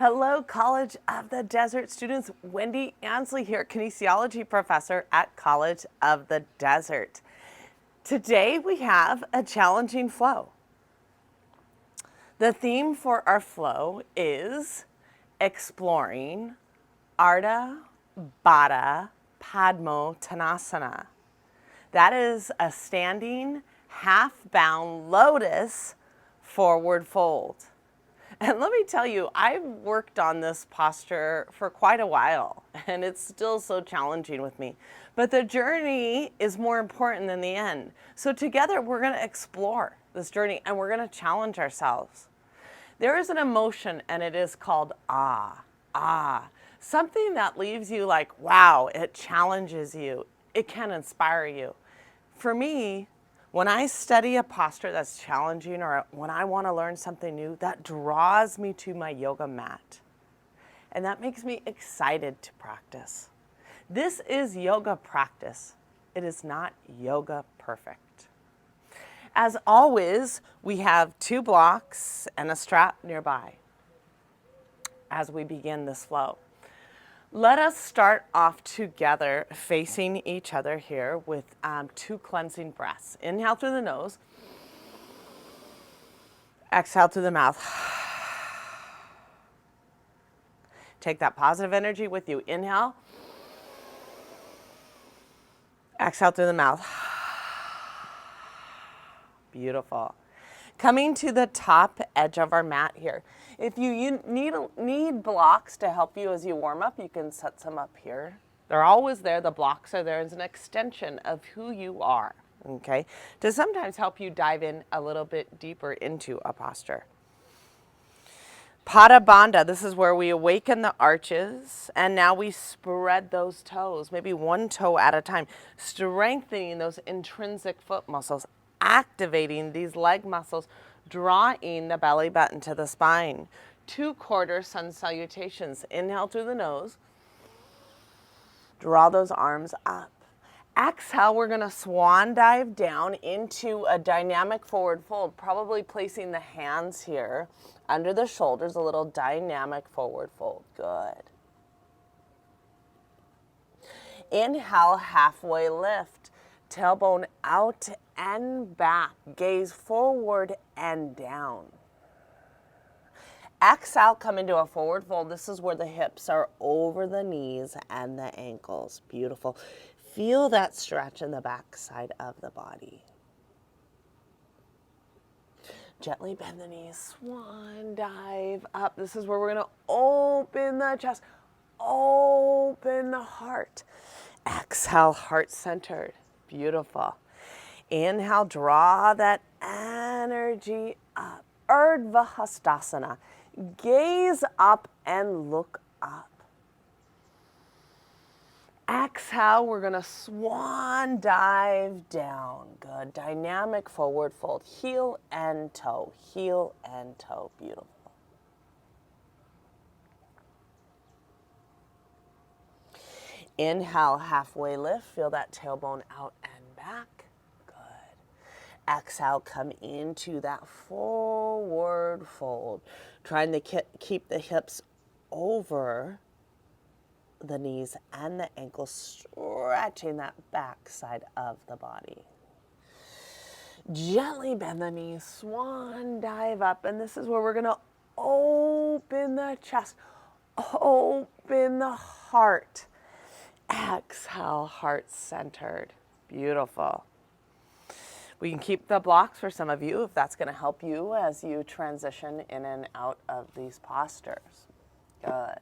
Hello, College of the Desert students. Wendy Ansley here, kinesiology professor at College of the Desert. Today we have a challenging flow. The theme for our flow is exploring Ardha, Baddha, Padmottanasana. That is a standing, half-bound lotus forward fold. And let me tell you, I've worked on this posture for quite a while, and it's still so challenging with me. But the journey is more important than the end. So together, we're going to explore this journey, and we're going to challenge ourselves. There is an emotion, and it is called ah. Something that leaves you like, wow, it challenges you. It can inspire you. For me, when I study a posture that's challenging or when I want to learn something new, that draws me to my yoga mat. And that makes me excited to practice. This is yoga practice. It is not yoga perfect. As always, we have 2 blocks and a strap nearby as we begin this flow. Let us start off together facing each other here with 2 cleansing breaths. Inhale through the nose. Exhale through the mouth. Take that positive energy with you. Inhale. Exhale through the mouth. Beautiful. Coming to the top edge of our mat here. If you need blocks to help you as you warm up, you can set some up here. They're always there. The blocks are there as an extension of who you are, okay? To sometimes help you dive in a little bit deeper into a posture. Padmottanasana, this is where we awaken the arches, and now we spread those toes, maybe 1 toe at a time, strengthening those intrinsic foot muscles, activating these leg muscles, drawing the belly button to the spine. 2 quarter sun salutations. Inhale through the nose. Draw those arms up. Exhale, we're going to swan dive down into a dynamic forward fold, probably placing the hands here under the shoulders, a little dynamic forward fold. Good. Inhale, halfway lift. Tailbone out and back. Gaze forward and down. Exhale, come into a forward fold. This is where the hips are over the knees and the ankles. Beautiful. Feel that stretch in the back side of the body. Gently bend the knees. Swan dive up. This is where we're going to open the chest. Open the heart. Exhale, heart centered. Beautiful. Inhale, draw that energy up. Ardha. Gaze up and look up. Exhale, we're going to swan dive down. Good. Dynamic forward fold. Heel and toe. Heel and toe. Beautiful. Inhale, halfway lift. Feel that tailbone out and back. Good. Exhale, come into that forward fold. Trying to keep the hips over the knees and the ankles, stretching that back side of the body. Gently bend the knees, swan dive up, and this is where we're going to open the chest, open the heart. Exhale, heart centered. Beautiful. We can keep the blocks for some of you if that's going to help you as you transition in and out of these postures. Good.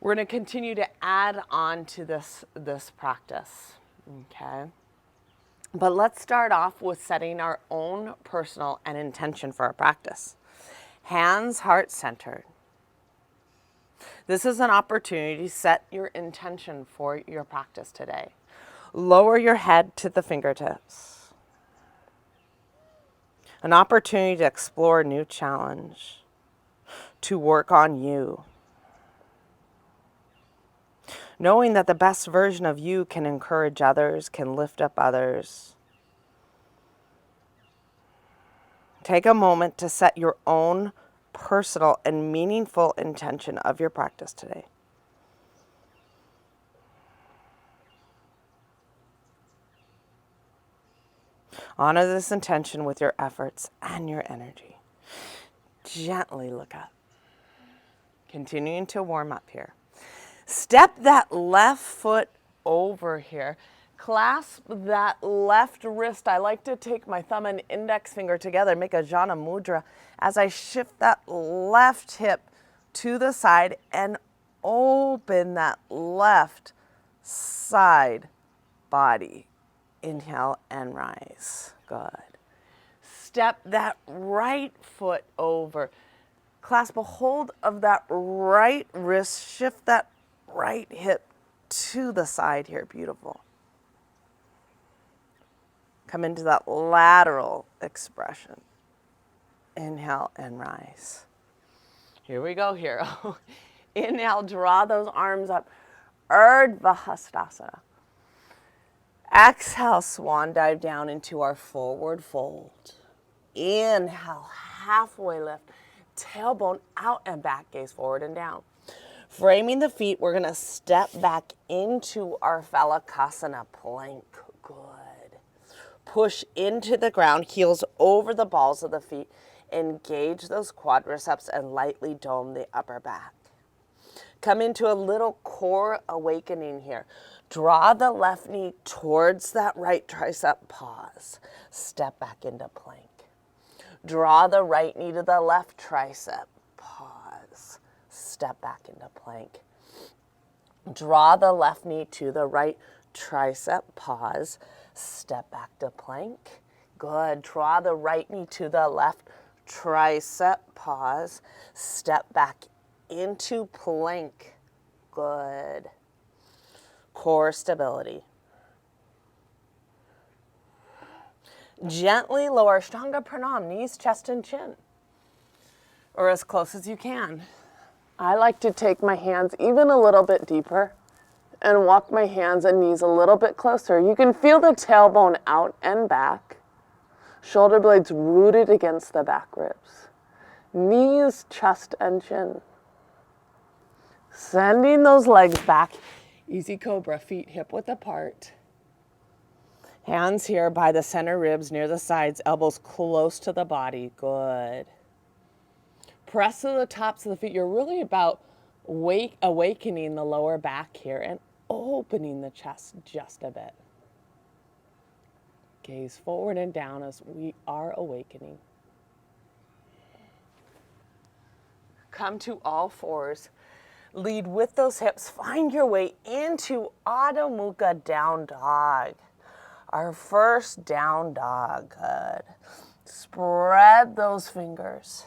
We're going to continue to add on to this practice, okay? But let's start off with setting our own personal and intention for our practice. Hands heart centered. This is an opportunity to set your intention for your practice today. Lower your head to the fingertips. An opportunity to explore a new challenge, to work on you. Knowing that the best version of you can encourage others, can lift up others. Take a moment to set your own personal and meaningful intention of your practice today. Honor this intention with your efforts and your energy. Gently look up. Continuing to warm up here. Step that left foot over here. Clasp that left wrist. I like to take my thumb and index finger together, make a Jana Mudra as I shift that left hip to the side and open that left side body. Inhale and rise. Good. Step that right foot over. Clasp a hold of that right wrist. Shift that right hip to the side here. Beautiful. Come into that lateral expression. Inhale and rise. Here we go here. Inhale, draw those arms up. Ardha. Exhale, swan dive down into our forward fold. Inhale, halfway lift. Tailbone out and back, gaze forward and down. Framing the feet, we're gonna step back into our Phalakasana plank. Good. Push into the ground, heels over the balls of the feet. Engage those quadriceps and lightly dome the upper back. Come into a little core awakening here. Draw the left knee towards that right tricep, pause. Step back into plank. Draw the right knee to the left tricep, pause. Step back into plank. Draw the left knee to the right tricep, pause. Step back to plank. Good. Draw the right knee to the left tricep, pause. Step back into plank. Good. Core stability. Gently lower Ashtanga Pranam, knees, chest, and chin, or as close as you can. I like to take my hands even a little bit deeper and walk my hands and knees a little bit closer. You can feel the tailbone out and back, shoulder blades rooted against the back ribs, knees, chest, and chin. Sending those legs back, easy cobra, feet hip width apart. Hands here by the center ribs, near the sides, elbows close to the body. Good. Press to the tops of the feet. You're really about awakening the lower back here and opening the chest just a bit. Gaze forward and down as we are awakening. Come to all fours. Lead with those hips. Find your way into Adho Mukha down dog. Our first down dog. Good. Spread those fingers.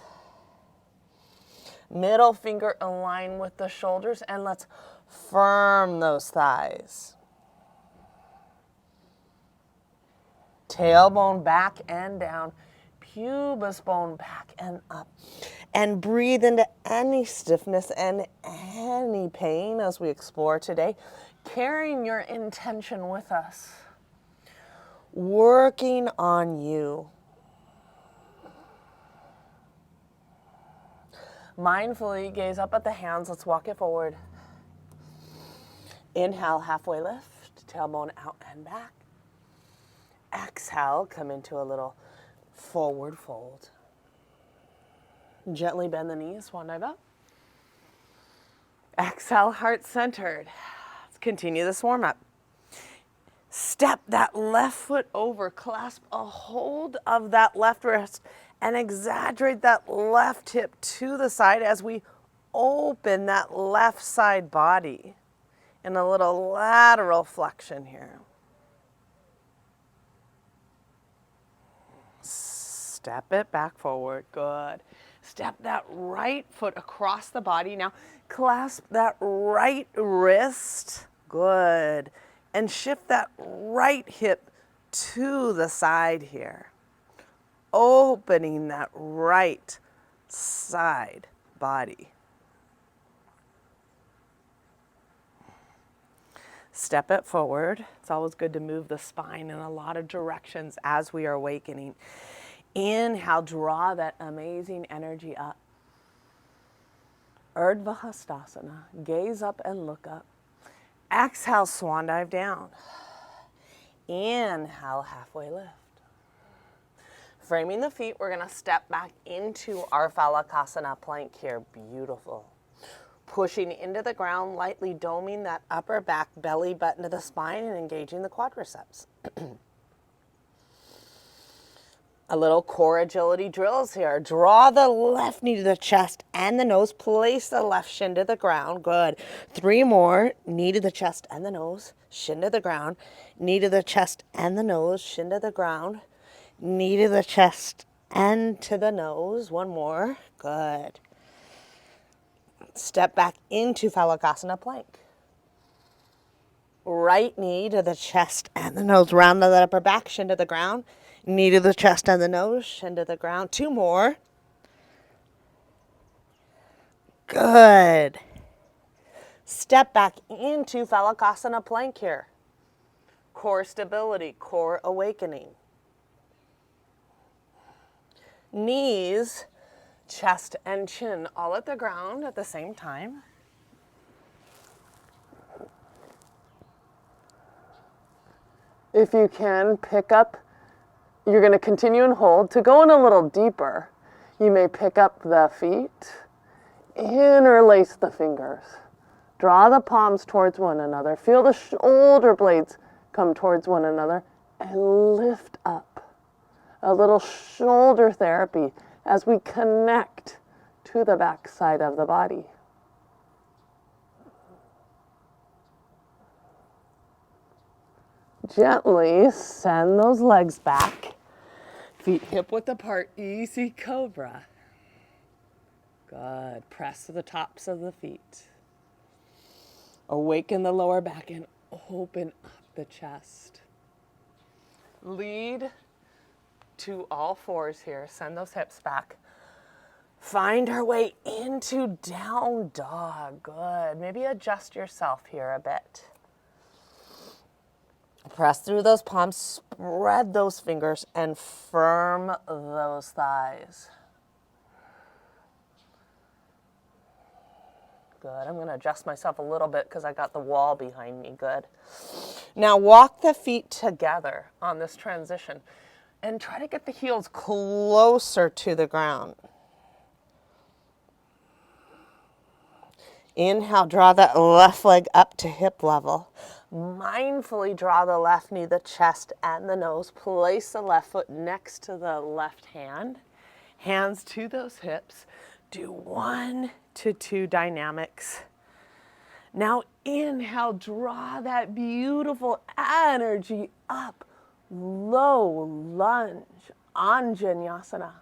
Middle finger align with the shoulders, and let's firm those thighs. Tailbone back and down. Pubis bone back and up. And breathe into any stiffness and any pain as we explore today, carrying your intention with us. Working on you. Mindfully gaze up at the hands. Let's walk it forward. Inhale, halfway lift, tailbone out and back. Exhale, come into a little forward fold. Gently bend the knees, swan dive up. Exhale, heart centered. Let's continue this warm up. Step that left foot over, clasp a hold of that left wrist and exaggerate that left hip to the side as we open that left side body in a little lateral flexion here. Step it back forward, good. Step that right foot across the body. Now clasp that right wrist, good. And shift that right hip to the side here. Opening that right side body. Step it forward. It's always good to move the spine in a lot of directions as we are awakening. Inhale, draw that amazing energy up. Ardha Hastasana. Gaze up and look up. Exhale, swan dive down. Inhale, halfway lift. Framing the feet, we're going to step back into our Phalakasana plank here. Beautiful. Pushing into the ground, lightly doming that upper back, belly button to the spine, and engaging the quadriceps. A little core agility drills here. Draw the left knee to the chest and the nose. Place the left shin to the ground. Good. 3 more. Knee to the chest and the nose. Shin to the ground. Knee to the chest and the nose. Shin to the ground. Knee to the chest and to the nose. 1 more. Good. Step back into Phalakasana plank. Right knee to the chest and the nose. Round the upper back. Shin to the ground. Knee to the chest and the nose, shin to the ground. 2 more. Good. Step back into Phalakasana plank here. Core stability, core awakening. Knees, chest and chin all at the ground at the same time. If you can, pick up. You're going to continue and hold. To go in a little deeper, you may pick up the feet, interlace the fingers, draw the palms towards one another, feel the shoulder blades come towards one another, and lift up. A little shoulder therapy as we connect to the back side of the body. Gently send those legs back. Feet hip width apart, easy cobra. Good. Press to the tops of the feet. Awaken the lower back and open up the chest. Lead to all 4s here. Send those hips back. Find our way into down dog. Good. Maybe adjust yourself here a bit. Press through those palms, spread those fingers, and firm those thighs. Good. I'm going to adjust myself a little bit because I got the wall behind me. Good. Now walk the feet together on this transition and try to get the heels closer to the ground. Inhale, draw that left leg up to hip level. Mindfully draw the left knee, the chest, and the nose. Place the left foot next to the left hand. Hands to those hips. Do 1 to 2 dynamics. Now inhale, draw that beautiful energy up. Low lunge, Anjaneyasana.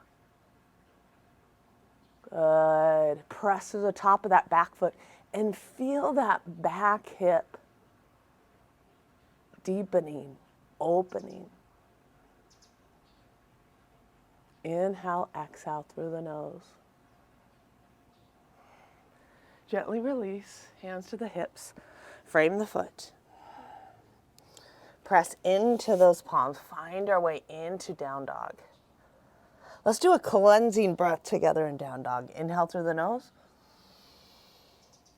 Good. Press to the top of that back foot and feel that back hip deepening, opening. Inhale, exhale through the nose. Gently release, hands to the hips, frame the foot. Press into those palms, find our way into down dog. Let's do a cleansing breath together in down dog. Inhale through the nose,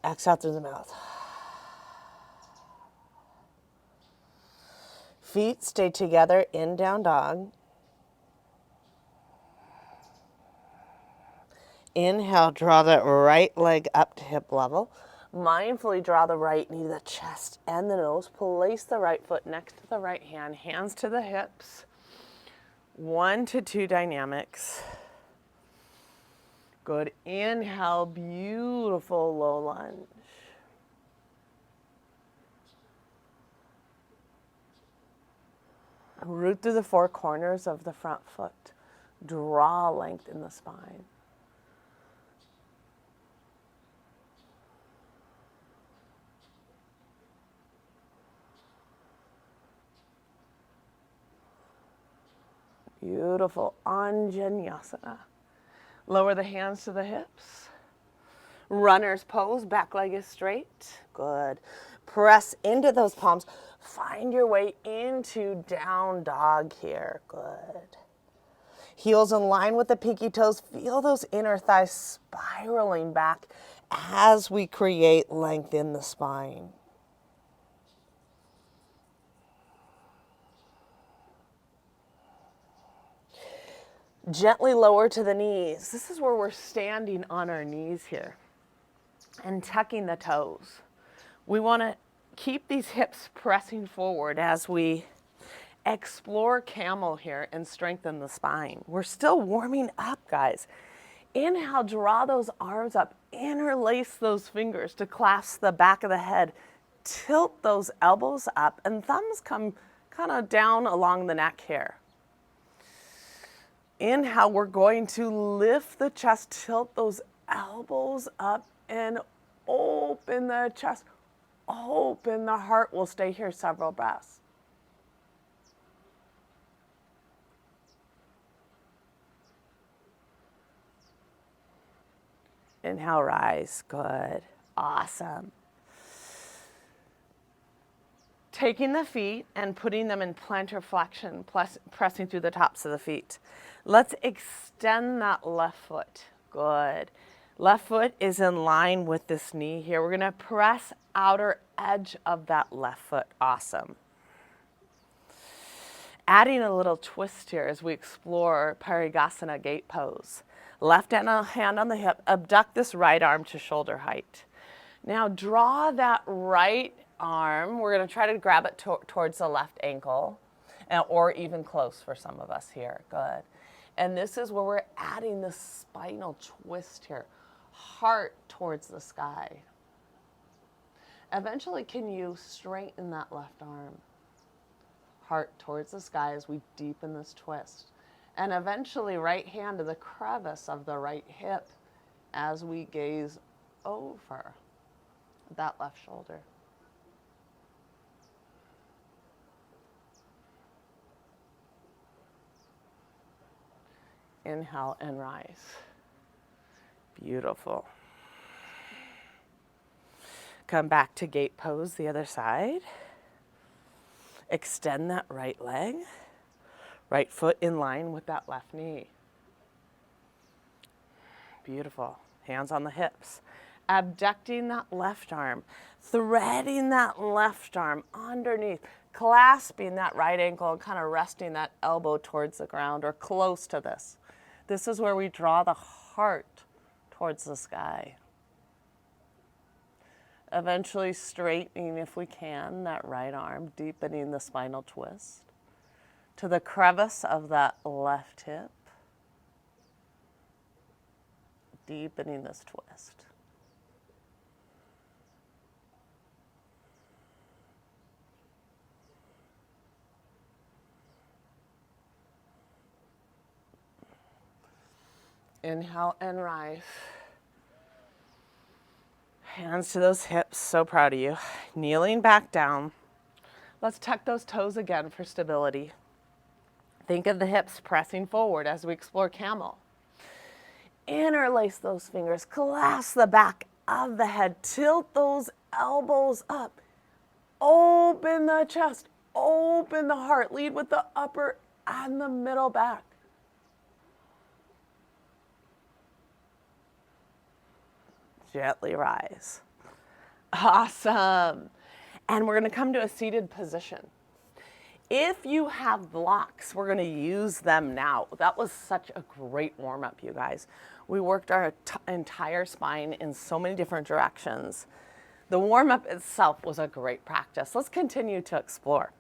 exhale through the mouth. Feet stay together in down dog. Inhale, draw the right leg up to hip level. Mindfully draw the right knee to the chest and the nose. Place the right foot next to the right hand. Hands to the hips. 1 to 2 dynamics. Good. Inhale, beautiful low lunge. Root through the 4 corners of the front foot. Draw length in the spine. Beautiful. Anjaneyasana. Lower the hands to the hips. Runner's pose, back leg is straight. Good. Press into those palms. Find your way into down dog here. Good. Heels in line with the pinky toes. Feel those inner thighs spiraling back as we create length in the spine. Gently lower to the knees. This is where we're standing on our knees here and tucking the toes. We want to keep these hips pressing forward as we explore camel here and strengthen the spine. We're still warming up, guys. Inhale, draw those arms up, interlace those fingers to clasp the back of the head. Tilt those elbows up and thumbs come kind of down along the neck here. Inhale, we're going to lift the chest, tilt those elbows up and open the chest, open the heart. We'll stay here several breaths. Inhale, rise. Good. Awesome. Taking the feet and putting them in plantar flexion, pressing through the tops of the feet. Let's extend that left foot. Good. Left foot is in line with this knee here. We're going to press outer edge of that left foot. Awesome. Adding a little twist here as we explore Parigasana gate pose. Left hand on the hip, abduct this right arm to shoulder height. Now draw that right arm. We're going to try to grab it towards the left ankle, or even close for some of us here. Good. And this is where we're adding the spinal twist here. Heart towards the sky. Eventually, can you straighten that left arm? Heart towards the sky as we deepen this twist. And eventually, right hand to the crevice of the right hip as we gaze over that left shoulder. Inhale and rise. Beautiful. Come back to gate pose, the other side. Extend that right leg. Right foot in line with that left knee. Beautiful. Hands on the hips. Abducting that left arm. Threading that left arm underneath. Clasping that right ankle and kind of resting that elbow towards the ground or close to this. This is where we draw the heart towards the sky. Eventually straightening, if we can, that right arm, deepening the spinal twist to the crevice of that left hip, deepening this twist. Inhale and rise. Hands to those hips, so proud of you. Kneeling back down. Let's tuck those toes again for stability. Think of the hips pressing forward as we explore camel. Interlace those fingers, clasp the back of the head, tilt those elbows up. Open the chest, open the heart. Lead with the upper and the middle back. Gently rise. Awesome. And we're going to come to a seated position. If you have blocks, we're going to use them now. That was such a great warm-up, you guys. We worked our entire spine in so many different directions. The warm-up itself was a great practice. Let's continue to explore.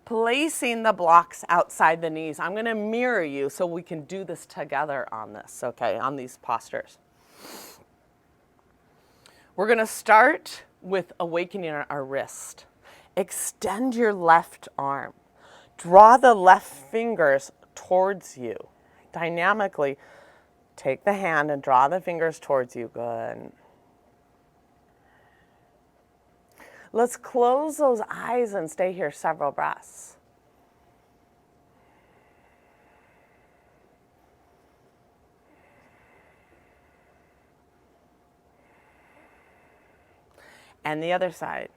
Placing the blocks outside the knees. I'm going to mirror you so we can do this together on this, okay, on these postures. We're going to start with awakening our wrist. Extend your left arm. Draw the left fingers towards you. Dynamically, take the hand and draw the fingers towards you. Good. Let's close those eyes and stay here several breaths. And the other side.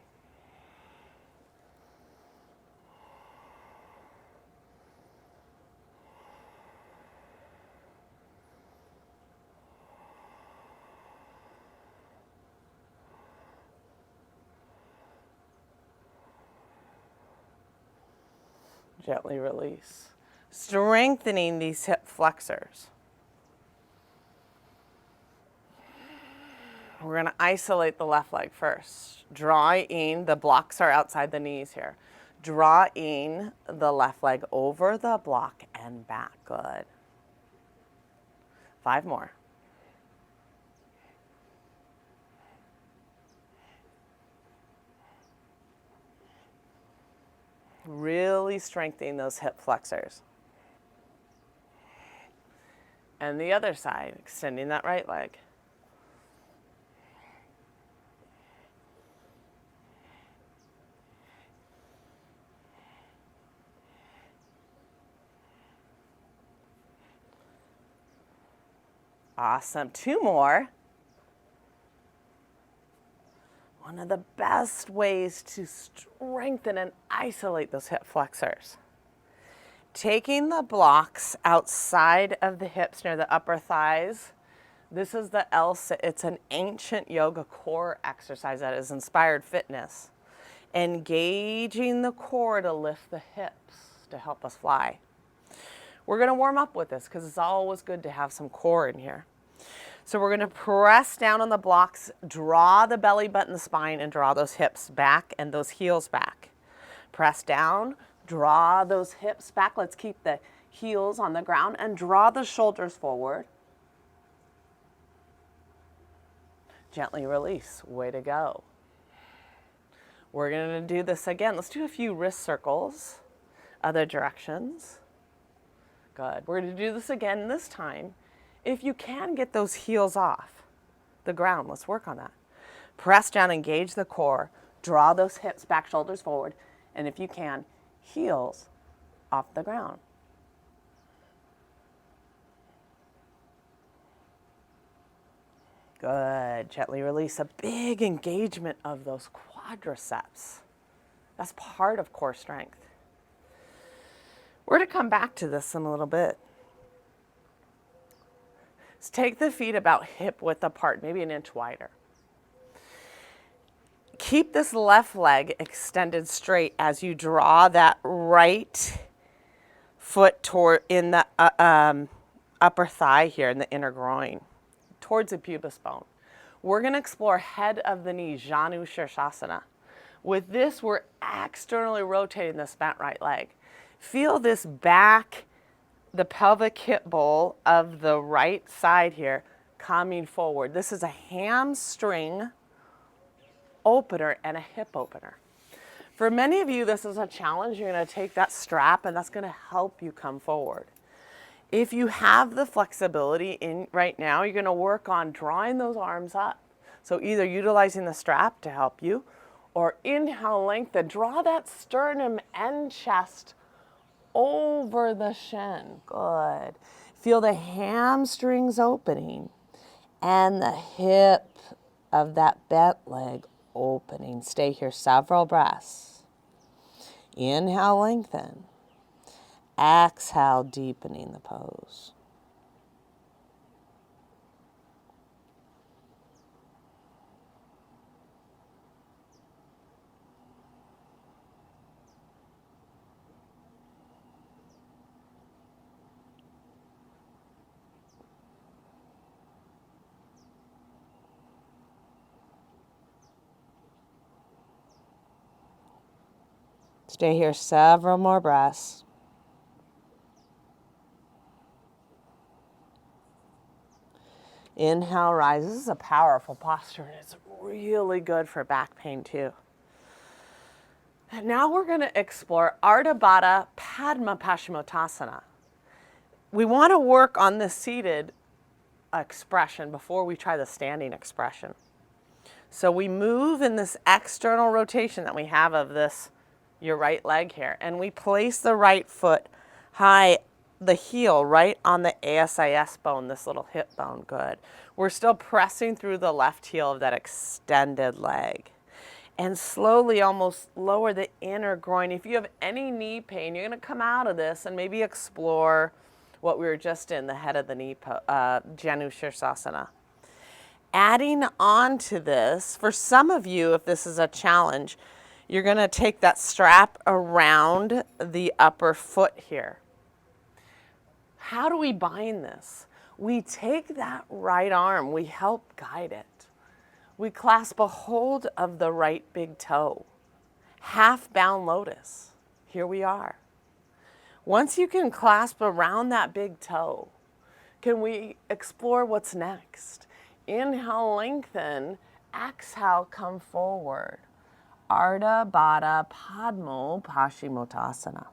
Gently release. Strengthening these hip flexors. We're going to isolate the left leg first. Drawing, the blocks are outside the knees here. Drawing the left leg over the block and back. Good. 5 more. Really strengthening those hip flexors. And the other side, extending that right leg. Awesome. 2 more. One of the best ways to strengthen and isolate those hip flexors. Taking the blocks outside of the hips near the upper thighs. This is the L-sit. It's an ancient yoga core exercise that has inspired fitness. Engaging the core to lift the hips to help us fly. We're going to warm up with this because it's always good to have some core in here. So we're going to press down on the blocks, draw the belly button, the spine, and draw those hips back and those heels back. Press down, draw those hips back. Let's keep the heels on the ground and draw the shoulders forward. Gently release. Way to go. We're going to do this again. Let's do a few wrist circles, other directions. Good. We're going to do this again this time. If you can get those heels off the ground, let's work on that. Press down, engage the core, draw those hips back, shoulders forward, and if you can, heels off the ground. Good. Gently release. A big engagement of those quadriceps. That's part of core strength. We're going to come back to this in a little bit. Let's take the feet about hip width apart, maybe an inch wider. Keep this left leg extended straight as you draw that right foot toward in the upper thigh here in the inner groin, towards the pubis bone. We're going to explore head of the knee, Janu Shirshasana. With this, we're externally rotating this bent right leg. Feel this back, the pelvic hip bowl of the right side here coming forward. This is a hamstring opener and a hip opener. For many of you, this is a challenge. You're going to take that strap and that's going to help you come forward. If you have the flexibility in right now, you're going to work on drawing those arms up. So either utilizing the strap to help you or inhale, lengthen, draw that sternum and chest over the shin. Good. Feel the hamstrings opening and the hip of that bent leg opening. Stay here several breaths. Inhale, lengthen. Exhale, deepening the pose. Stay here several more breaths. Inhale, rise. This is a powerful posture and it's really good for back pain too. And now we're going to explore Ardha, Baddha, Padmottanasana. We want to work on the seated expression before we try the standing expression. So we move in this external rotation that we have of this, your right leg here, and we place the right foot high, the heel right on the ASIS bone, this little hip bone. Good. We're still pressing through the left heel of that extended leg. And slowly almost lower the inner groin. If you have any knee pain, you're going to come out of this and maybe explore what we were just in, the head of the knee, Janu Shirshasana. Adding on to this, for some of you, if this is a challenge, You're going to take that strap around the upper foot here. How do we bind this? We take that right arm, we help guide it. We clasp a hold of the right big toe. Half bound lotus. Here we are. Once you can clasp around that big toe, can we explore what's next? Inhale, lengthen. Exhale, come forward. Ardha, Baddha, Padmottanasana.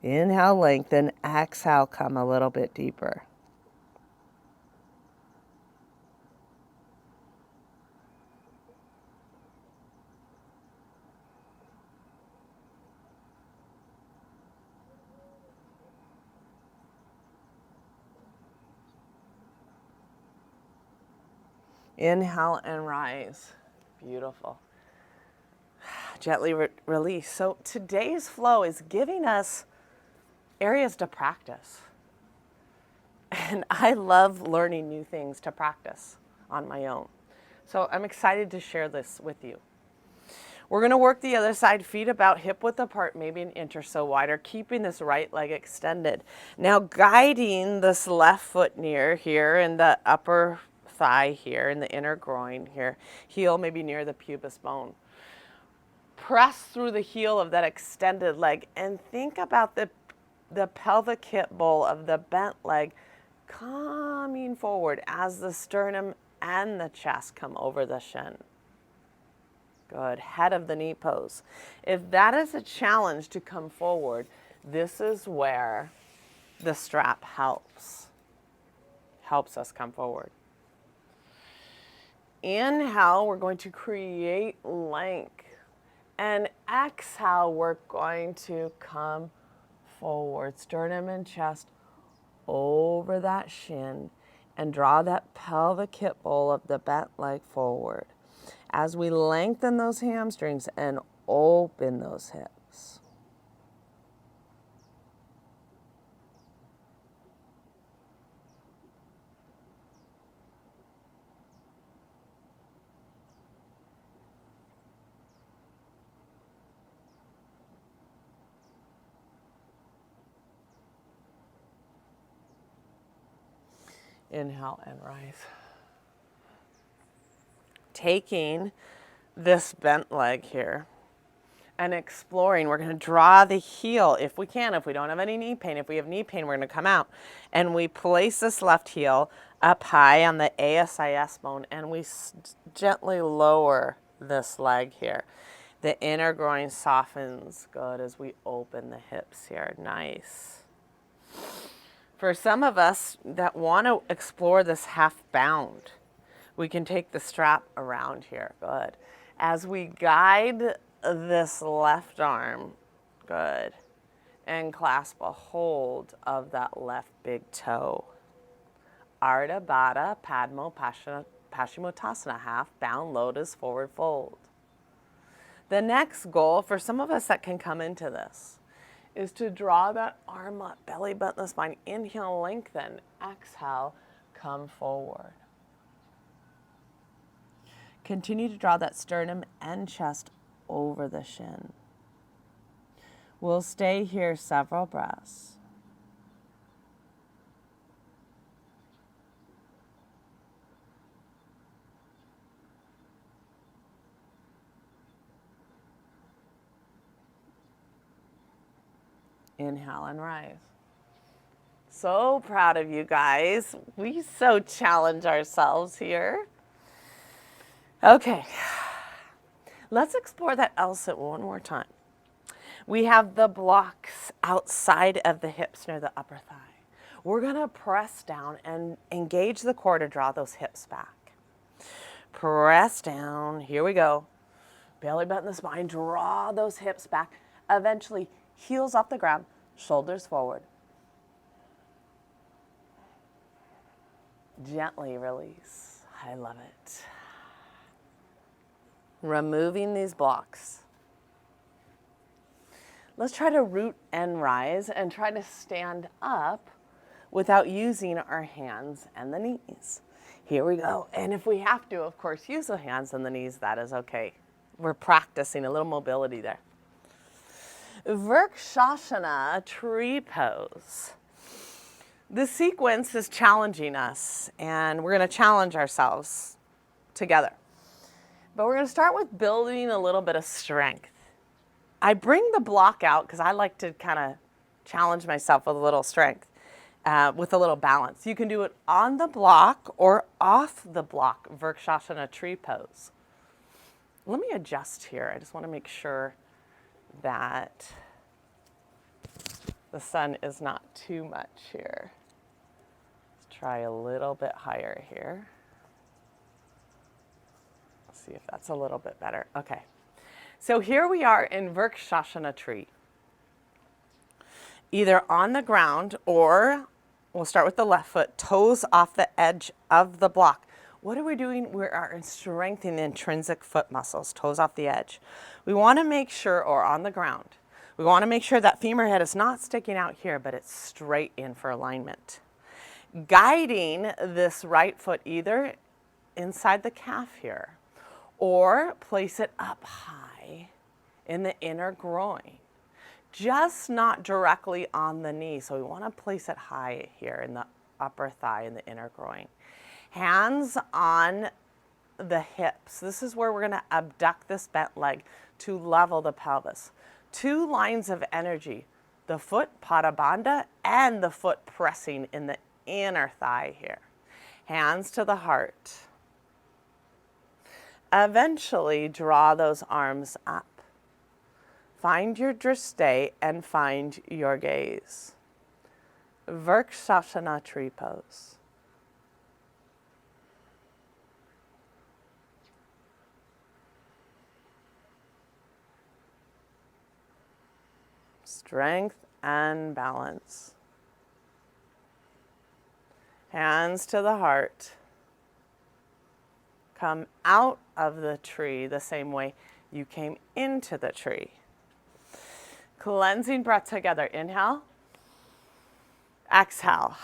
Inhale, lengthen. Exhale, come a little bit deeper. Inhale and rise. Beautiful. Gently release. So today's flow is giving us areas to practice. And I love learning new things to practice on my own. So I'm excited to share this with you. We're going to work the other side, feet about hip width apart, maybe an inch or so wider, keeping this right leg extended. Now guiding this left foot near here in the upper thigh here, in the inner groin here, heel maybe near the pubis bone. Press through the heel of that extended leg and think about the pelvic hip bowl of the bent leg coming forward as the sternum and the chest come over the shin. Good. Head of the knee pose. If that is a challenge to come forward, this is where the strap helps us come forward. Inhale, we're going to create length. And exhale, we're going to come forward. Sternum and chest over that shin and draw that pelvic hip bowl of the bent leg forward as we lengthen those hamstrings and open those hips. Inhale and rise. Taking this bent leg here and exploring, we're going to draw the heel if we can. If we don't have any knee pain, if we have knee pain, we're going to come out. And we place this left heel up high on the ASIS bone and we gently lower this leg here. The inner groin softens, good, as we open the hips here. Nice. For some of us that want to explore this half bound, we can take the strap around here. Good. As we guide this left arm, good, and clasp a hold of that left big toe. Ardha, Baddha, Padmottanasana, half bound lotus forward fold. The next goal for some of us that can come into this is to draw that arm up, belly button the spine. Inhale, lengthen. Exhale, come forward. Continue to draw that sternum and chest over the shin. We'll stay here several breaths. Inhale and rise. So proud of you guys. We so challenge ourselves here. Okay, let's explore that L-sit one more time. We have the blocks outside of the hips near the upper thigh. We're gonna press down and engage the core to draw those hips back. Press down, here we go. Belly button the spine, draw those hips back. Eventually, heels off the ground, shoulders forward. Gently release. I love it. Removing these blocks. Let's try to root and rise and try to stand up without using our hands and the knees. Here we go. And if we have to, of course, use the hands and the knees, that is okay. We're practicing a little mobility there. Vrikshasana, tree pose. This sequence is challenging us, and we're going to challenge ourselves together. But we're going to start with building a little bit of strength. I bring the block out because I like to kind of challenge myself with a little strength, with a little balance. You can do it on the block or off the block, Vrikshasana tree pose. Let me adjust here. I just want to make sure that the sun is not too much here. Let's try a little bit higher here. Let's see if that's a little bit better. Okay. So here we are in Vrikshasana tree. Either on the ground or we'll start with the left foot, toes off the edge of the block. What are we doing? We are strengthening the intrinsic foot muscles, toes off the edge. We want to make sure, or on the ground, we want to make sure that femur head is not sticking out here, but it's straight in for alignment. Guiding this right foot either inside the calf here, or place it up high in the inner groin. Just not directly on the knee. So we want to place it high here in the upper thigh in the inner groin. Hands on the hips. This is where we're going to abduct this bent leg to level the pelvis. Two lines of energy, the foot Padmottanasana and the foot pressing in the inner thigh here. Hands to the heart. Eventually draw those arms up. Find your drishti and find your gaze. Vrikshasana tree pose. Strength and balance. Hands to the heart. Come out of the tree the same way you came into the tree. Cleansing breath together. Inhale. Exhale.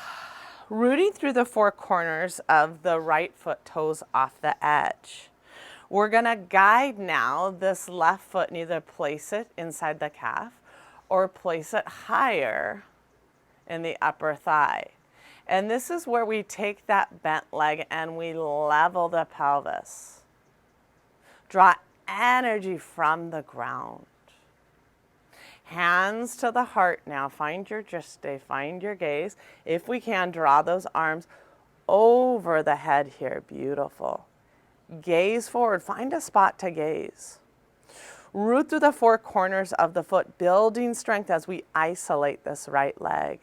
Rooting through the four corners of the right foot, toes off the edge. We're going to guide now this left foot and either place it inside the calf or place it higher in the upper thigh. And this is where we take that bent leg and we level the pelvis. Draw energy from the ground. Hands to the heart now. Find your drishti, find your gaze. If we can, draw those arms over the head here. Beautiful. Gaze forward. Find a spot to gaze. Root through the four corners of the foot, building strength as we isolate this right leg.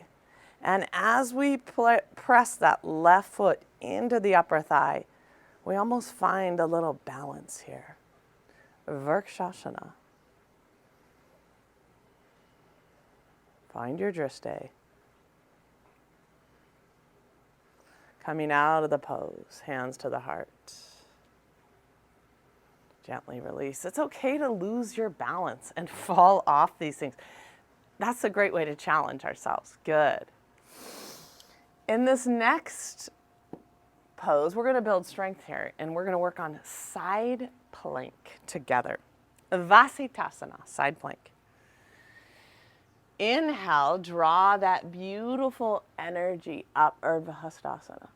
And as we press that left foot into the upper thigh, we almost find a little balance here. Vrikshasana. Find your drishti. Coming out of the pose, hands to the heart. Gently release. It's okay to lose your balance and fall off these things. That's a great way to challenge ourselves. Good. In this next pose, we're going to build strength here, and we're going to work on side plank together. Vasisthasana, side plank. Inhale, draw that beautiful energy up, Ardha Hastasana.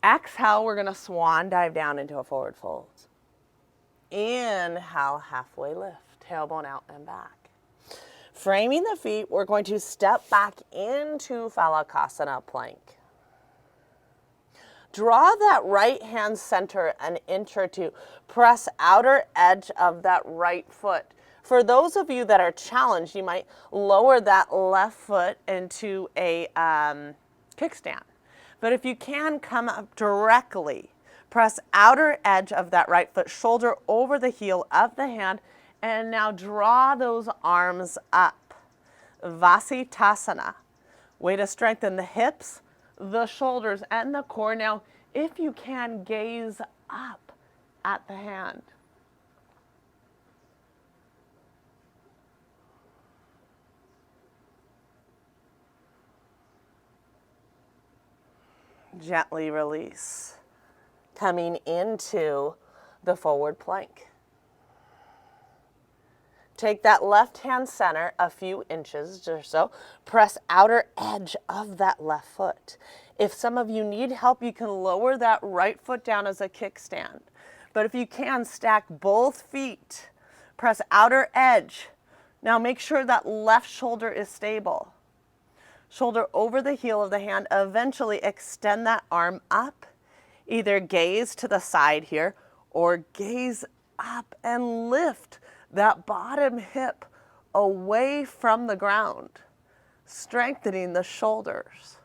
Exhale, we're going to swan dive down into a forward fold. Inhale, halfway lift, tailbone out and back. Framing the feet, we're going to step back into Phalakasana plank. Draw that right hand center an inch or two. Press outer edge of that right foot. For those of you that are challenged, you might lower that left foot into a kickstand. But if you can, come up directly. Press outer edge of that right foot, shoulder over the heel of the hand, and now draw those arms up. Vasisthasana. Way to strengthen the hips, the shoulders, and the core. Now, if you can, gaze up at the hand. Gently release. Coming into the forward plank. Take that left hand center a few inches or so. Press outer edge of that left foot. If some of you need help, you can lower that right foot down as a kickstand. But if you can, stack both feet. Press outer edge. Now make sure that left shoulder is stable. Shoulder over the heel of the hand. Eventually extend that arm up. Either gaze to the side here or gaze up and lift that bottom hip away from the ground, strengthening the shoulders,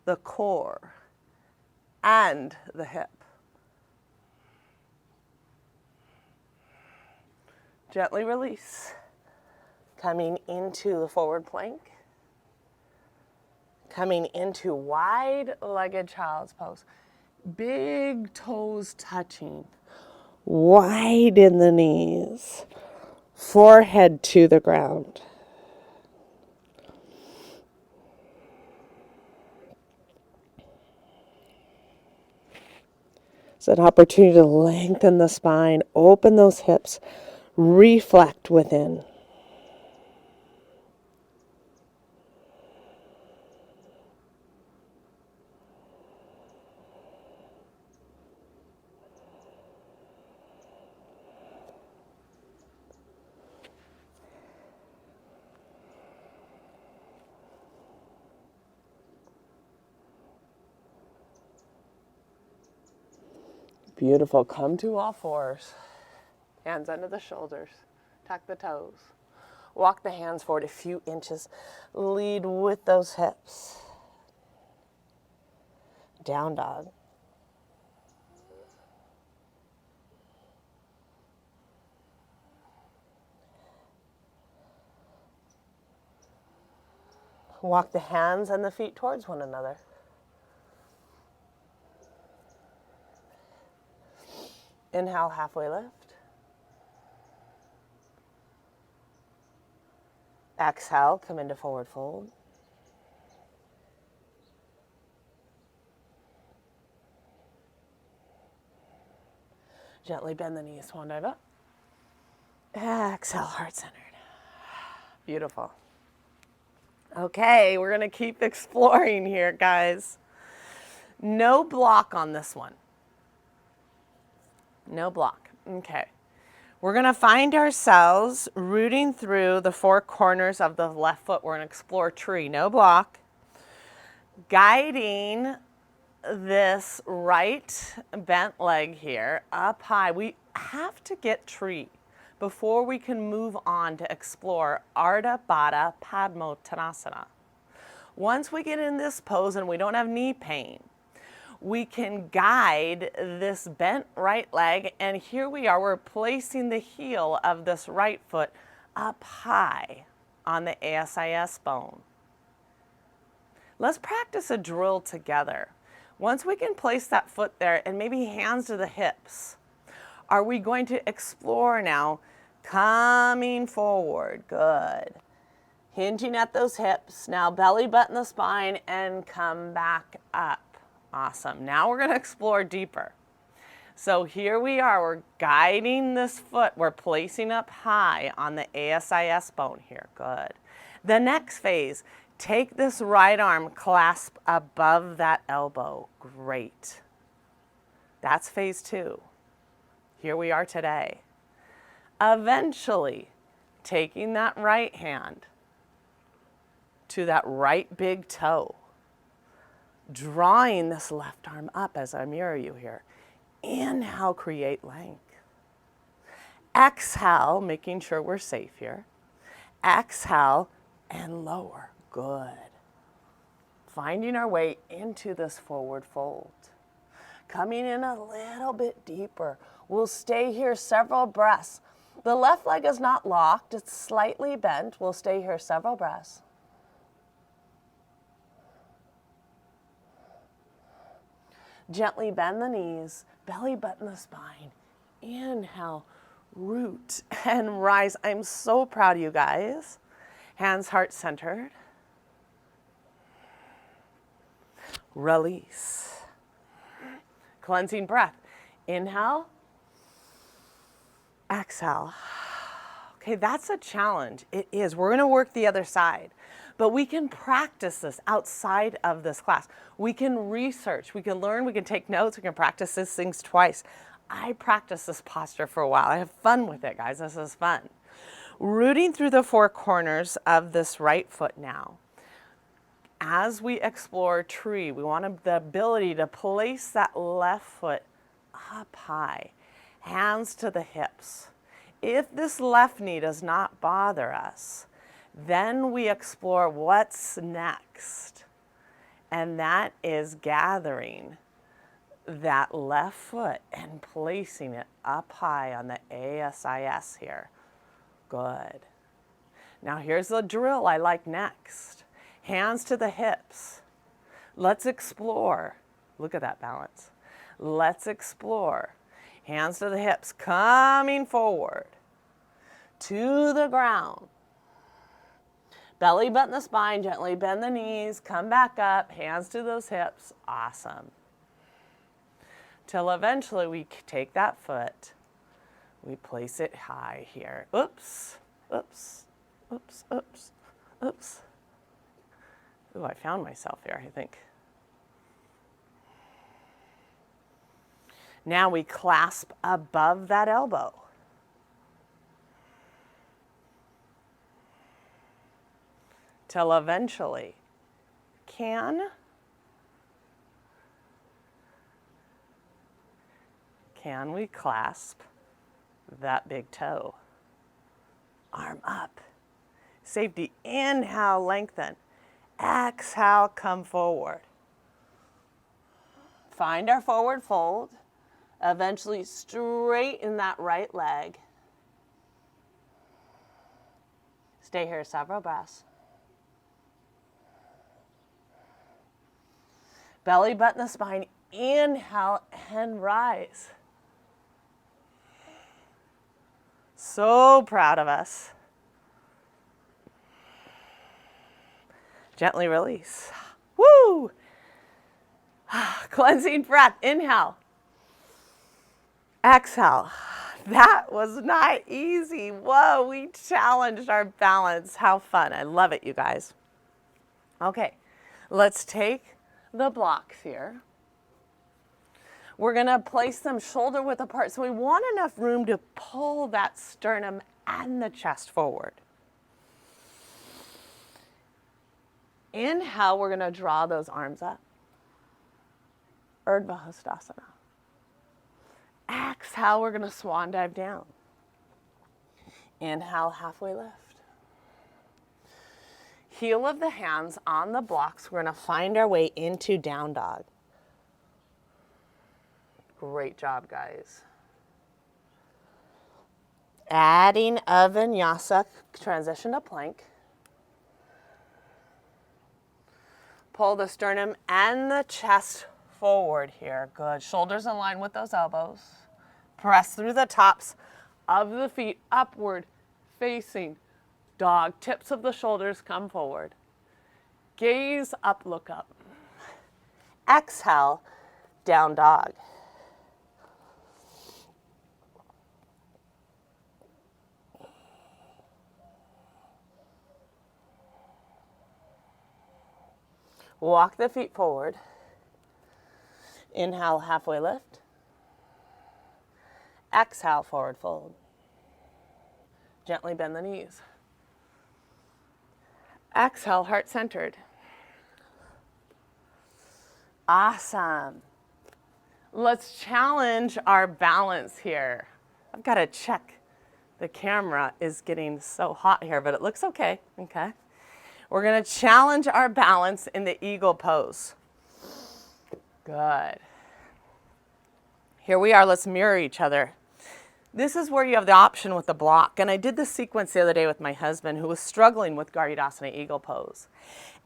the core, and the hip. Gently release. Coming into the forward plank. Coming into wide-legged child's pose. Big toes touching. Wide in the knees. Forehead to the ground. It's an opportunity to lengthen the spine, open those hips, reflect within. Beautiful. Come to all fours. Hands under the shoulders. Tuck the toes. Walk the hands forward a few inches. Lead with those hips. Down dog. Walk the hands and the feet towards one another. Inhale, halfway lift. Exhale, come into forward fold. Gently bend the knees, swan dive up. Exhale, heart-centered. Beautiful. Okay, we're going to keep exploring here, guys. No block on this one. No block. Okay. We're going to find ourselves rooting through the four corners of the left foot. We're going to explore tree. No block. Guiding this right bent leg here up high. We have to get tree before we can move on to explore Ardha, Baddha, Padmottanasana. Once we get in this pose and we don't have knee pain, we can guide this bent right leg, and here we are, we're placing the heel of this right foot up high on the ASIS bone. Let's practice a drill together. Once we can place that foot there and maybe hands to the hips, are we going to explore now coming forward? Good. Hinging at those hips. Now belly button the spine and come back up. Awesome. Now we're going to explore deeper. So here we are. We're guiding this foot. We're placing up high on the ASIS bone here. Good. The next phase, take this right arm, clasp above that elbow. Great. That's phase 2. Here we are today. Eventually, taking that right hand to that right big toe, drawing this left arm up as I mirror you here. Inhale, create length. Exhale, making sure we're safe here. Exhale and lower. Good. Finding our way into this forward fold. Coming in a little bit deeper. We'll stay here several breaths. The left leg is not locked. It's slightly bent. We'll stay here several breaths. Gently bend the knees, belly button the spine. Inhale, root and rise. I'm so proud of you guys. Hands heart-centered. Release. Cleansing breath. Inhale. Exhale. Okay, that's a challenge. It is. We're going to work the other side. But we can practice this outside of this class. We can research, we can learn, we can take notes, we can practice these things twice. I practiced this posture for a while. I have fun with it, guys. This is fun. Rooting through the four corners of this right foot now. As we explore tree, we want the ability to place that left foot up high, hands to the hips. If this left knee does not bother us, then we explore what's next. And that is gathering that left foot and placing it up high on the ASIS here. Good. Now here's the drill I like next. Hands to the hips. Let's explore. Look at that balance. Let's explore. Hands to the hips, coming forward to the ground. Belly button the spine, gently bend the knees, come back up, hands to those hips. Awesome. Till eventually we take that foot, we place it high here. Oops, oops, oops, oops, oops. Ooh, I found myself here, I think. Now we clasp above that elbow. Till eventually, can we clasp that big toe? Arm up. Safety, inhale, lengthen. Exhale, come forward. Find our forward fold. Eventually straighten that right leg. Stay here several breaths. Belly button the spine, inhale and rise. So proud of us. Gently release. Woo! Cleansing breath, inhale. Exhale. That was not easy. Whoa, we challenged our balance. How fun. I love it, you guys. Okay, let's take the blocks here. We're going to place them shoulder width apart. So we want enough room to pull that sternum and the chest forward. Inhale, we're going to draw those arms up. Ardha. Exhale, we're going to swan dive down. Inhale, halfway lift. Heel of the hands on the blocks. We're going to find our way into down dog. Great job, guys. Adding a vinyasa, transition to plank. Pull the sternum and the chest forward here. Good. Shoulders in line with those elbows. Press through the tops of the feet upward, facing dog. Tips of the shoulders come forward. Gaze up, look up. Exhale, down dog. Walk the feet forward. Inhale, halfway lift. Exhale, forward fold. Gently bend the knees. Exhale, heart centered. Awesome. Let's challenge our balance here. I've got to check. The camera is getting so hot here, but it looks okay. Okay. We're going to challenge our balance in the eagle pose. Good. Here we are. Let's mirror each other. This is where you have the option with the block. And I did this sequence the other day with my husband who was struggling with Garudasana eagle pose.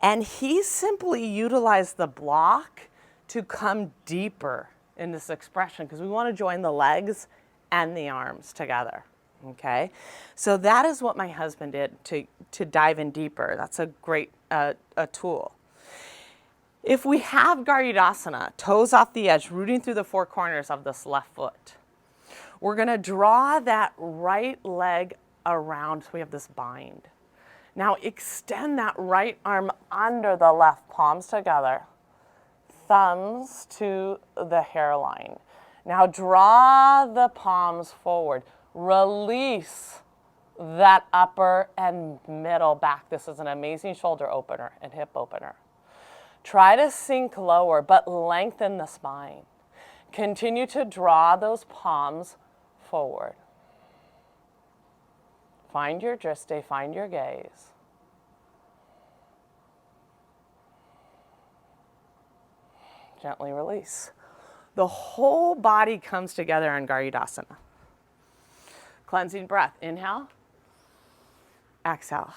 And he simply utilized the block to come deeper in this expression because we want to join the legs and the arms together. Okay, so that is what my husband did to dive in deeper. That's a great tool. If we have Garudasana, toes off the edge, rooting through the four corners of this left foot, we're going to draw that right leg around so we have this bind. Now extend that right arm under the left, palms together, thumbs to the hairline. Now draw the palms forward. Release that upper and middle back. This is an amazing shoulder opener and hip opener. Try to sink lower, but lengthen the spine. Continue to draw those palms forward. Find your drishti, find your gaze. Gently release. The whole body comes together in Garudasana. Cleansing breath. Inhale. Exhale.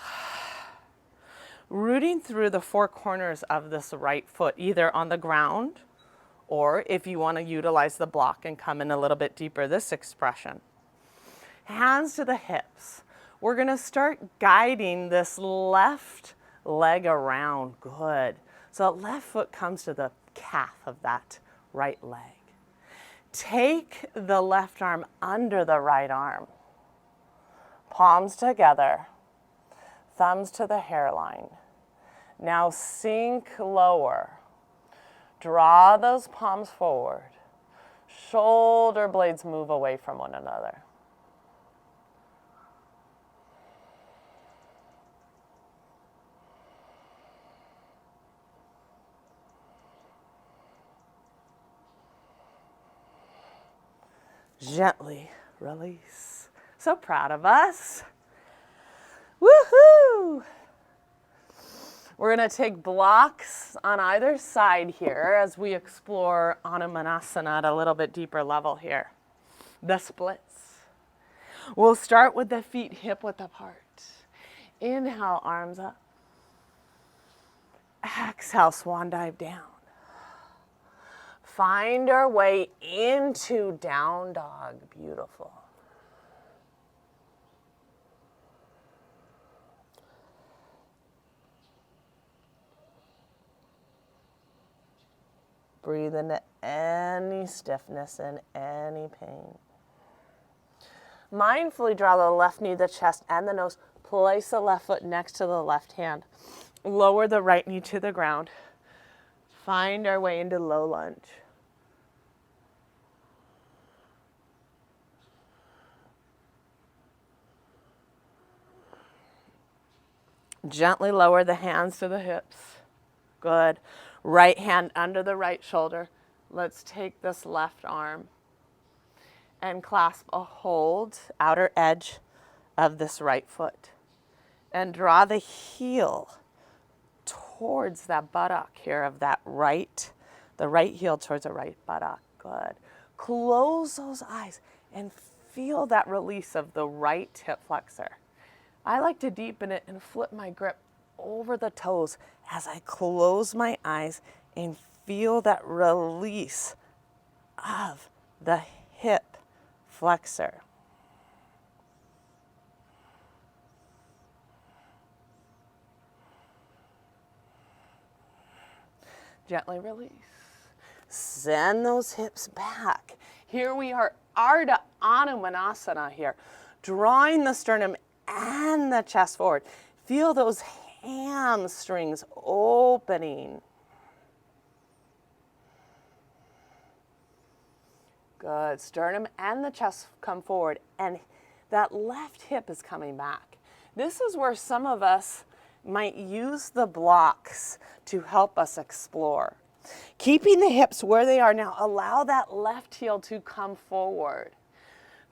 Rooting through the four corners of this right foot, either on the ground or if you want to utilize the block and come in a little bit deeper, this expression. Hands to the hips. We're going to start guiding this left leg around. Good. So the left foot comes to the calf of that right leg. Take the left arm under the right arm. Palms together. Thumbs to the hairline. Now sink lower. Draw those palms forward. Shoulder blades move away from one another. Gently release. So proud of us. Woohoo! We're going to take blocks on either side here as we explore Padmottanasana at a little bit deeper level here. The splits. We'll start with the feet hip width apart. Inhale, arms up. Exhale, swan dive down. Find our way into down dog. Beautiful. Breathe into any stiffness and any pain. Mindfully draw the left knee, the chest, and the nose. Place the left foot next to the left hand. Lower the right knee to the ground. Find our way into low lunge. Gently lower the hands to the hips. Good. Right hand under the right shoulder. Let's take this left arm and clasp a hold, outer edge of this right foot. And draw the heel towards that buttock here of that the right heel towards the right buttock. Good. Close those eyes and feel that release of the right hip flexor. I like to deepen it and flip my grip over the toes as I close my eyes and feel that release of the hip flexor. Gently release. Send those hips back. Here we are, Ardha Padmottanasana here, drawing the sternum and the chest forward. Feel those hamstrings opening. Good. Sternum and the chest come forward, and that left hip is coming back. This is where some of us might use the blocks to help us explore. Keeping the hips where they are now, allow that left heel to come forward.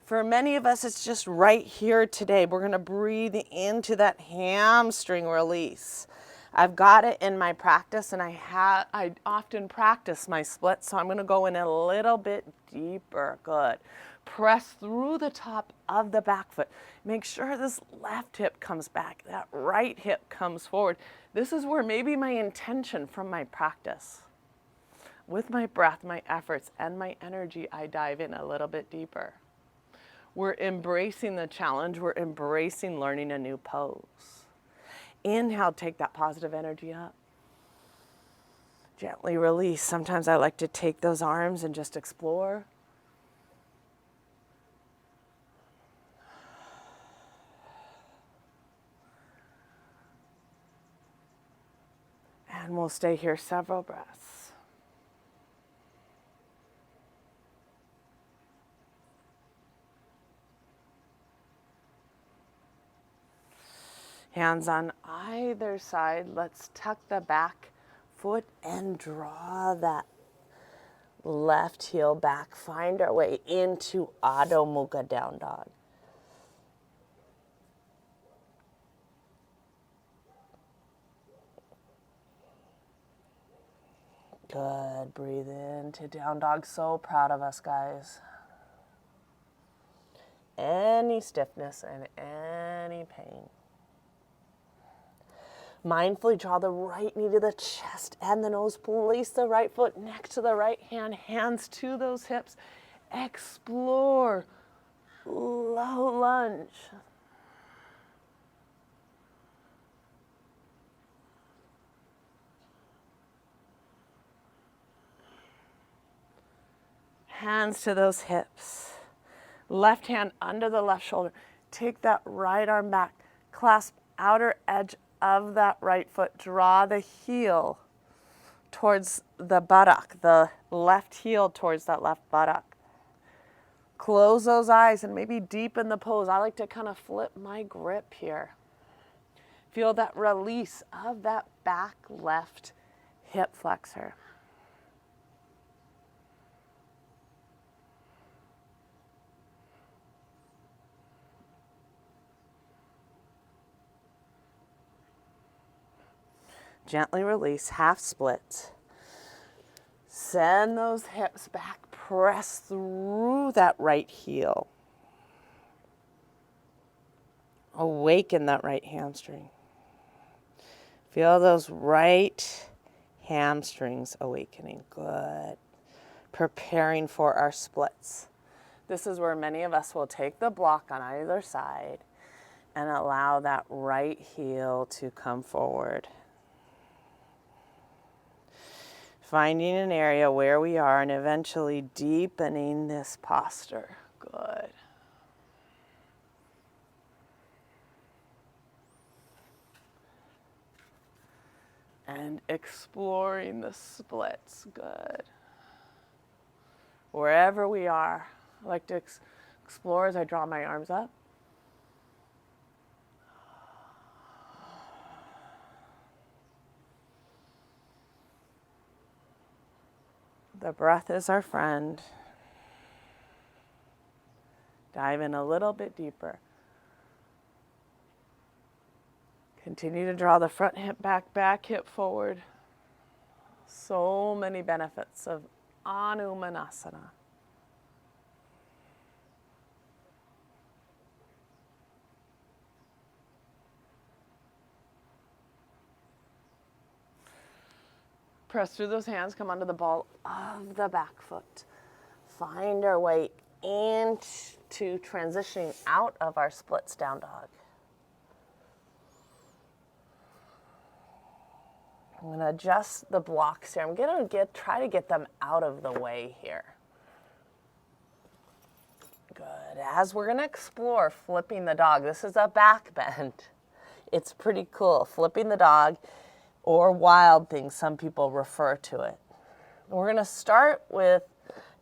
For many of us, it's just right here today. We're going to breathe into that hamstring release. I've got it in my practice, and I often practice my splits, so I'm going to go in a little bit deeper. Good. Press through the top of the back foot. Make sure this left hip comes back, that right hip comes forward. This is where maybe my intention from my practice. With my breath, my efforts, and my energy, I dive in a little bit deeper. We're embracing the challenge. We're embracing learning a new pose. Inhale, take that positive energy up. Gently release. Sometimes I like to take those arms and just explore. And we'll stay here several breaths. Hands on either side. Let's tuck the back foot and draw that left heel back. Find our way into Adho Mukha Down Dog. Good. Breathe into Down Dog. So proud of us, guys. Any stiffness and any pain. Mindfully draw the right knee to the chest and the nose. Place the right foot next to the right hand. Hands to those hips. Explore. Low lunge. Hands to those hips. Left hand under the left shoulder. Take that right arm back. Clasp outer edge of that right foot. Draw the heel towards the buttock. The left heel towards that left buttock. Close those eyes and maybe deepen the pose. I like to kind of flip my grip here. Feel that release of that back left hip flexor. Gently release, half split. Send those hips back, press through that right heel. Awaken that right hamstring. Feel those right hamstrings awakening. Good. Preparing for our splits. This is where many of us will take the block on either side and allow that right heel to come forward. Finding an area where we are and eventually deepening this posture. Good. And exploring the splits. Good. Wherever we are, I like to explore as I draw my arms up. The breath is our friend. Dive in a little bit deeper. Continue to draw the front hip back, back hip forward. So many benefits of Padmottanasana. Press through those hands, come onto the ball of the back foot. Find our way into transitioning out of our splits down dog. I'm going to adjust the blocks here. I'm going to try to get them out of the way here. Good. As we're going to explore flipping the dog, this is a back bend. It's pretty cool. Flipping the dog, or wild thing, some people refer to it. We're going to start with,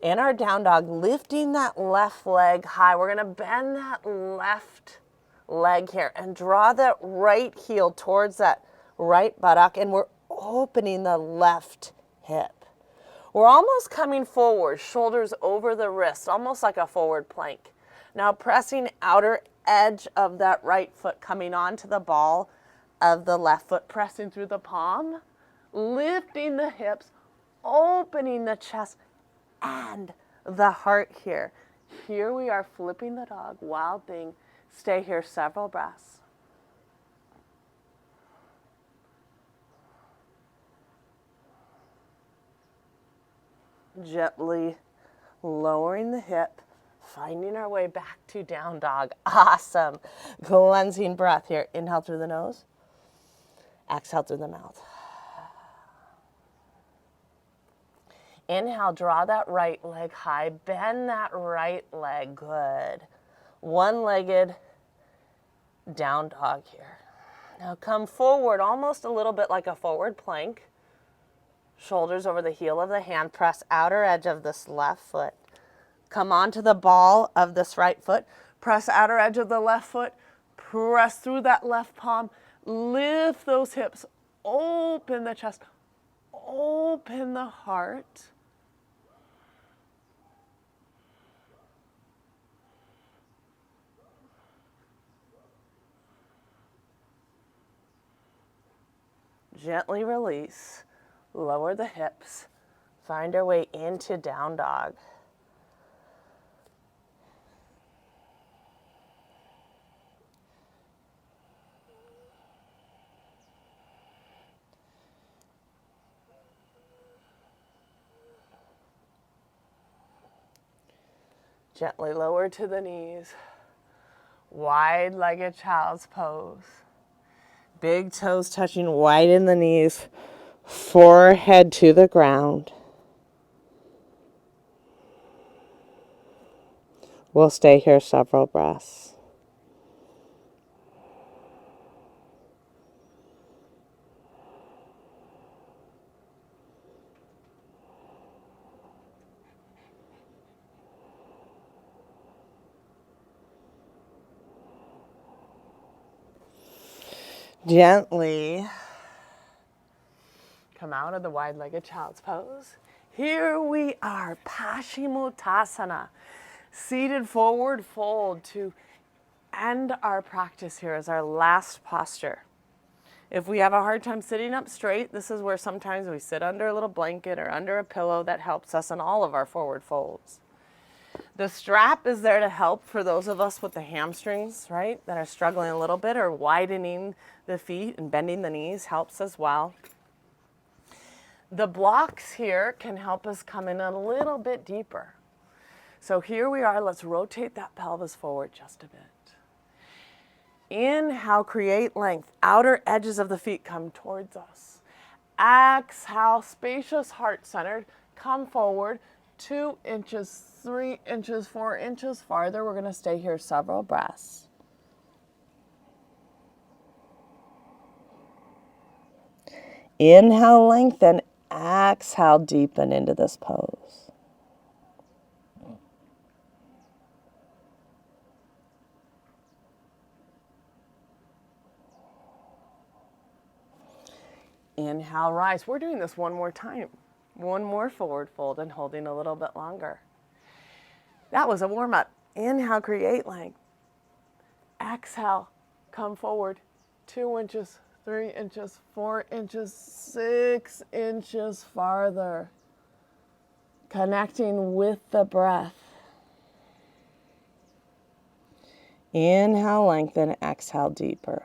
in our down dog, lifting that left leg high. We're going to bend that left leg here and draw that right heel towards that right buttock, and we're opening the left hip. We're almost coming forward, shoulders over the wrist, almost like a forward plank. Now pressing outer edge of that right foot, coming onto the ball of the left foot, pressing through the palm, lifting the hips, opening the chest and the heart here. Here we are flipping the dog, wild thing. Stay here several breaths. Gently lowering the hip, finding our way back to down dog. Awesome. Cleansing breath here. Inhale through the nose. Exhale through the mouth. Inhale, draw that right leg high. Bend that right leg. Good. One-legged down dog here. Now come forward, almost a little bit like a forward plank. Shoulders over the heel of the hand. Press outer edge of this left foot. Come onto the ball of this right foot. Press outer edge of the left foot. Press through that left palm. Lift those hips. Open the chest. Open the heart. Gently release. Lower the hips. Find our way into down dog. Gently lower to the knees. Wide-legged child's pose. Big toes touching wide in the knees. Forehead to the ground. We'll stay here several breaths. Gently come out of the wide-legged child's pose. Here we are, Padmottanasana. Seated forward fold to end our practice here as our last posture. If we have a hard time sitting up straight, this is where sometimes we sit under a little blanket or under a pillow. That helps us in all of our forward folds. The strap is there to help for those of us with the hamstrings, right, that are struggling a little bit, or widening the feet and bending the knees helps as well. The blocks here can help us come in a little bit deeper. So here we are. Let's rotate that pelvis forward just a bit. Inhale, create length. Outer edges of the feet come towards us. Exhale, spacious heart centered. Come forward 2 inches, 3 inches, 4 inches farther. We're going to stay here several breaths. Inhale, lengthen. Exhale, deepen into this pose. Inhale, rise. We're doing this one more time. One more forward fold and holding a little bit longer. That was a warm-up. Inhale, create length. Exhale, come forward 2 inches, 3 inches, 4 inches, 6 inches farther. Connecting with the breath. Inhale, lengthen. Exhale, deeper.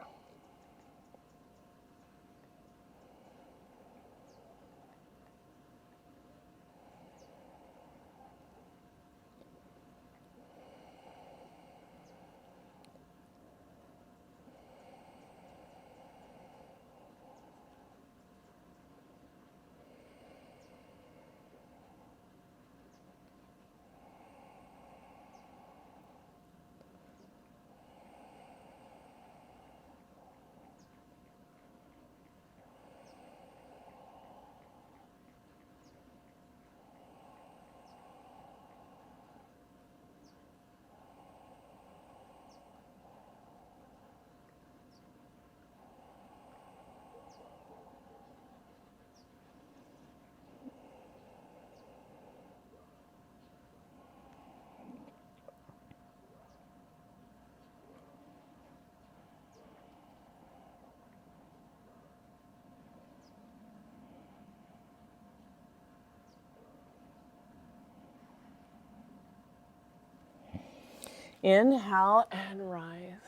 Inhale and rise.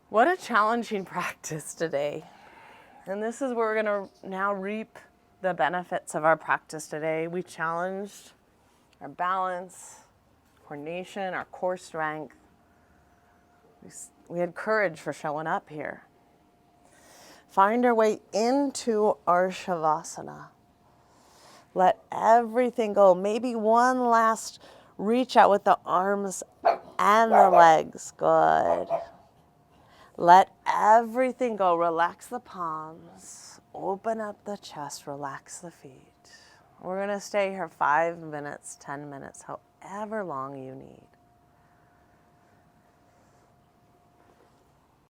What a challenging practice today. And this is where we're going to now reap the benefits of our practice today. We challenged our balance, coordination, our core strength. We had courage for showing up here. Find our way into our Shavasana. Let everything go. Maybe one last reach out with the arms and the legs. Good. Let everything go. Relax the palms. Open up the chest. Relax the feet. We're going to stay here 5 minutes, 10 minutes, however long you need.